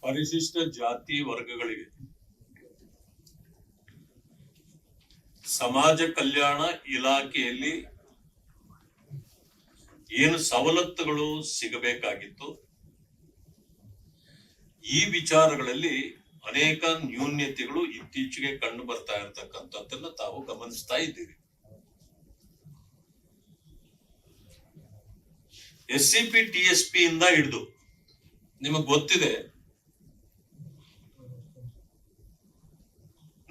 ಪರಿಶಿಷ್ಟ ಜಾತಿ ವರ್ಗಗಳಿಗೆ ಸಮಾಜ ಕಲ್ಯಾಣ ಇಲಾಖೆಯಲ್ಲಿ ಏನು ಸವಲತ್ತುಗಳು ಸಿಗಬೇಕಾಗಿತ್ತು, ಈ ವಿಚಾರಗಳಲ್ಲಿ ಅನೇಕ ನ್ಯೂನ್ಯತೆಗಳು ಇತ್ತೀಚೆಗೆ ಕಂಡು ಬರ್ತಾ ಇರತಕ್ಕಂಥದ್ದನ್ನ ತಾವು ಗಮನಿಸ್ತಾ ಇದ್ದೀರಿ. SCP TSP ಇಂದ ಹಿಡಿದು ನಿಮಗೆ ಗೊತ್ತಿದೆ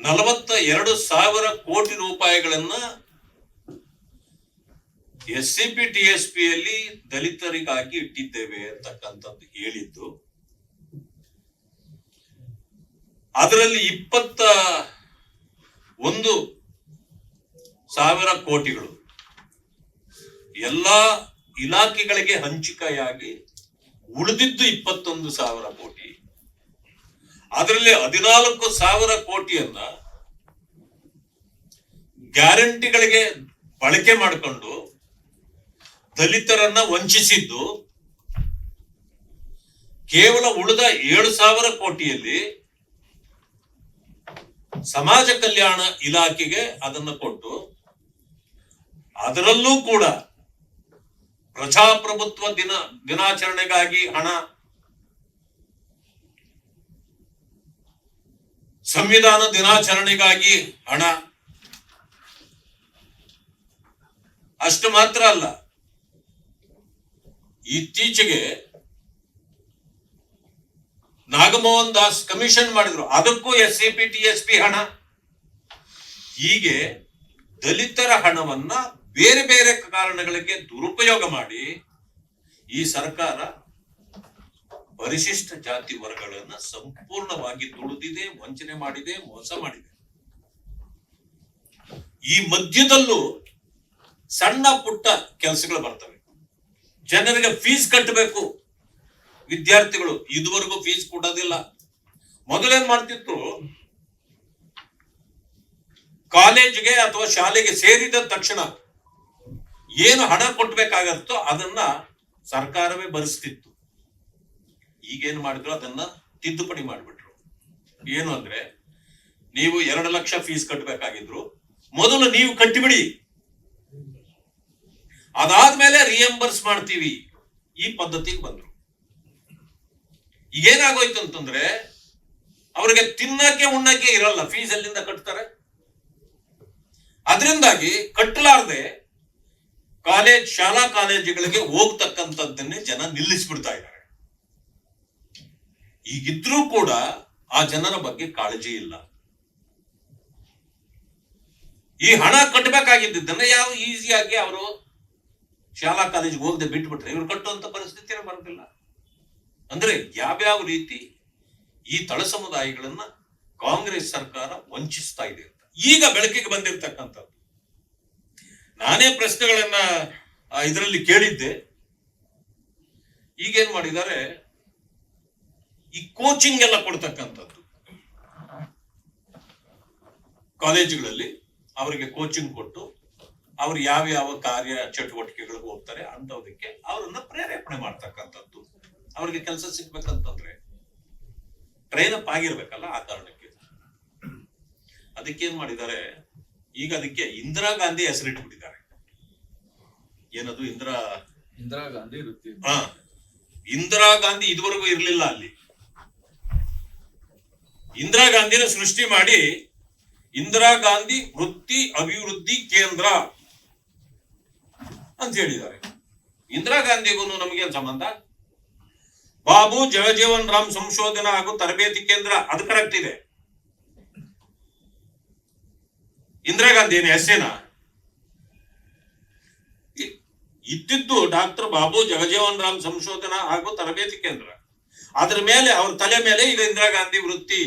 42,000 ಕೋಟಿ ರೂಪಾಯಿಗಳನ್ನ SCP TSP ಯಲ್ಲಿ ದಲಿತರಿಗಾಗಿ ಇಟ್ಟಿದ್ದೇವೆ ಅಂತಕ್ಕಂಥದ್ದು ಹೇಳಿದ್ದು. ಅದರಲ್ಲಿ 21,000 ಕೋಟಿಗಳು ಎಲ್ಲಾ ಇಲಾಖೆಗಳಿಗೆ ಹಂಚಿಕೆಯಾಗಿ ಉಳಿದಿದ್ದು 21,000 ಕೋಟಿ. ಅದರಲ್ಲಿ 14,000 ಕೋಟಿಯನ್ನ ಗ್ಯಾರಂಟಿಗಳಿಗೆ ಬಳಕೆ ಮಾಡಿಕೊಂಡು ದಲಿತರನ್ನ ವಂಚಿಸಿದ್ದು. ಕೇವಲ ಉಳಿದ 7,000 ಕೋಟಿಯಲ್ಲಿ ಸಮಾಜ ಕಲ್ಯಾಣ ಇಲಾಖೆಗೆ ಅದನ್ನು ಕೊಟ್ಟು, ಅದರಲ್ಲೂ ಕೂಡ ಪ್ರಜಾಪ್ರಭುತ್ವ ದಿನಾಚರಣೆಗಾಗಿ ಹಣ, ಸಂವಿಧಾನ ದಿನಾಚರಣೆಗಾಗಿ ಹಣ, ಅಷ್ಟು ಮಾತ್ರ ಅಲ್ಲ, ಇತ್ತೀಚೆಗೆ ನಾಗಮೋಹನ್ ದಾಸ್ ಕಮಿಷನ್ ಮಾಡಿದ್ರು, ಅದಕ್ಕೂ SCP TSP ಹಣ. ಹೀಗೆ ದಲಿತರ ಹಣವನ್ನ ಬೇರೆ ಬೇರೆ ಕಾರಣಗಳಿಗೆ ದುರುಪಯೋಗ ಮಾಡಿ ಈ ಸರ್ಕಾರ ಪರಿಶಿಷ್ಟ ಜಾತಿ ವರ್ಗಗಳನ್ನ ಸಂಪೂರ್ಣವಾಗಿ ತುಳಿದಿದೆ, ವಂಚನೆ ಮಾಡಿದೆ, ಮೋಸ ಮಾಡಿದೆ. ಈ ಮಧ್ಯದಲ್ಲೂ ಸಣ್ಣ ಪುಟ್ಟ ಕೆಲಸಗಳು ಬರ್ತವೆ. ಜನರಿಗೆ ಫೀಸ್ ಕಟ್ಟಬೇಕು, ವಿದ್ಯಾರ್ಥಿಗಳು ಇದುವರೆಗೂ ಫೀಸ್ ಕೊಡೋದಿಲ್ಲ. ಮೊದಲೇನ್ ಮಾಡ್ತಿತ್ತು, ಕಾಲೇಜಿಗೆ ಅಥವಾ ಶಾಲೆಗೆ ಸೇರಿದ ತಕ್ಷಣ ಏನು ಹಣ ಕೊಟ್ಟಬೇಕಾಗತ್ತೋ ಅದನ್ನ ಸರ್ಕಾರವೇ ಭರಿಸ್ತಿತ್ತು. ಈಗೇನು ಮಾಡಿದ್ರು, ಅದನ್ನ ತಿದ್ದುಪಡಿ ಮಾಡಿಬಿಟ್ರು. ಏನು ಅಂದ್ರೆ, ನೀವು 2 ಲಕ್ಷ ಫೀಸ್ ಕಟ್ಟಬೇಕಾಗಿದ್ರು, ಮೊದಲು ನೀವು ಕಟ್ಟಿಬಿಡಿ, ಅದಾದ್ಮೇಲೆ ರಿಯಂಬರ್ಸ್ ಮಾಡ್ತೀವಿ, ಈ ಪದ್ಧತಿಗೆ ಬಂದ್ರು. ಈಗೇನಾಗೋಯ್ತು ಅಂತಂದ್ರೆ, ಅವರಿಗೆ ತಿನ್ನಕ್ಕೆ ಉಣ್ಣಕ್ಕೆ ಇರಲ್ಲ, ಫೀಸ್ ಎಲ್ಲಿಂದ ಕಟ್ತಾರೆ. ಅದರಿಂದಾಗಿ ಕಟ್ಟಲಾರದೆ ಶಾಲಾ ಕಾಲೇಜುಗಳಿಗೆ ಹೋಗ್ತಕ್ಕಂಥದ್ದನ್ನೇ ಜನ ನಿಲ್ಲಿಸ್ಬಿಡ್ತಾ ಇದ್ದಾರೆ. ಈಗಿದ್ರೂ ಕೂಡ ಆ ಜನರ ಬಗ್ಗೆ ಕಾಳಜಿ ಇಲ್ಲ. ಈ ಹಣ ಕಟ್ಟಬೇಕಾಗಿದ್ದನ್ನ ಯಾವ ಈಸಿಯಾಗಿ ಅವರು ಶಾಲಾ ಕಾಲೇಜಿಗೆ ಹೋಗದೆ ಬಿಟ್ಬಿಟ್ರೆ ಇವ್ರು ಕಟ್ಟುವಂತ ಪರಿಸ್ಥಿತಿನೇ ಬರೋದಿಲ್ಲ. ಅಂದ್ರೆ ಯಾವ್ಯಾವ ರೀತಿ ಈ ತಳ ಸಮುದಾಯಗಳನ್ನ ಕಾಂಗ್ರೆಸ್ ಸರ್ಕಾರ ವಂಚಿಸ್ತಾ ಇದೆ ಅಂತ ಈಗ ಬೆಳಕಿಗೆ ಬಂದಿರತಕ್ಕಂಥದ್ದು. ನಾನೇ ಪ್ರಶ್ನೆಗಳನ್ನ ಇದರಲ್ಲಿ ಕೇಳಿದ್ದೆ. ಈಗೇನ್ ಮಾಡಿದ್ದಾರೆ, ಈ ಕೋಚಿಂಗ್ ಎಲ್ಲ ಕೊಡ್ತಕ್ಕಂಥದ್ದು, ಕಾಲೇಜುಗಳಲ್ಲಿ ಅವರಿಗೆ ಕೋಚಿಂಗ್ ಕೊಟ್ಟು ಅವ್ರು ಯಾವ ಕಾರ್ಯ ಚಟುವಟಿಕೆಗಳಿಗೆ ಹೋಗ್ತಾರೆ ಅಂತದಕ್ಕೆ ಅವರನ್ನ ಪ್ರೇರೇಪಣೆ ಮಾಡ್ತಕ್ಕಂಥದ್ದು. ಅವ್ರಿಗೆ ಕೆಲಸ ಸಿಗ್ಬೇಕಂತಂದ್ರೆ ಟ್ರೈನ್ ಅಪ್ ಆಗಿರ್ಬೇಕಲ್ಲ, ಆ ಕಾರಣಕ್ಕೆ ಅದಕ್ಕೇನ್ ಮಾಡಿದ್ದಾರೆ, ಈಗ ಅದಕ್ಕೆ ಇಂದಿರಾ ಗಾಂಧಿ ಹೆಸರಿಟ್ಬಿಟ್ಟಿದ್ದಾರೆ. ಏನದು ಇಂದಿರಾ ಗಾಂಧಿ ವೃತ್ತಿ. ಇಂದಿರಾ ಗಾಂಧಿ ಇದುವರೆಗೂ ಇರ್ಲಿಲ್ಲ ಅಲ್ಲಿ. ಇಂದಿರಾ ಗಾಂಧಿನ ಸೃಷ್ಟಿ ಮಾಡಿ ಇಂದಿರಾ ಗಾಂಧಿ ವೃತ್ತಿ ಅಭಿವೃದ್ಧಿ ಕೇಂದ್ರ ಅಂತ ಹೇಳಿದ್ದಾರೆ. ಇಂದಿರಾ ಗಾಂಧಿಗೂ ನಮಗೇನ್ ಸಂಬಂಧ? ಬಾಬು ಜಗಜೀವನ್ ರಾಮ್ ಸಂಶೋಧನಾ ಹಾಗೂ ತರಬೇತಿ ಕೇಂದ್ರ, ಅದು ಕರೆಕ್ಟ್ ಇದೆ. ಇಂದಿರಾ ಗಾಂಧಿ ಏನು ಹೆಸರೇನಾ? ಇದ್ದಿದ್ದು ಡಾಕ್ಟರ್ ಬಾಬು ಜಗಜೀವನ್ ರಾಮ್ ಸಂಶೋಧನಾ ಹಾಗೂ ತರಬೇತಿ ಕೇಂದ್ರ. ಅದ್ರ ಮೇಲೆ ಅವ್ರ ತಲೆ ಮೇಲೆ ಈಗ ಇಂದಿರಾ ಗಾಂಧಿ ವೃತ್ತಿ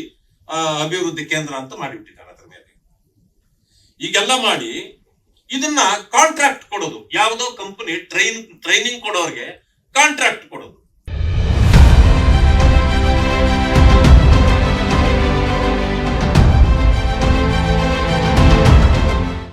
ಅಭಿವೃದ್ಧಿ ಕೇಂದ್ರ ಅಂತ ಮಾಡಿಬಿಟ್ಟಿದ್ದಾರೆ. ಅದ್ರ ಮೇಲೆ ಈಗೆಲ್ಲ ಮಾಡಿ ಇದನ್ನ ಕಾಂಟ್ರಾಕ್ಟ್ ಕೊಡೋದು, ಯಾವುದೋ ಕಂಪನಿ ಟ್ರೈನಿಂಗ್ ಕೊಡೋರಿಗೆ ಕಾಂಟ್ರಾಕ್ಟ್ ಕೊಡೋದು.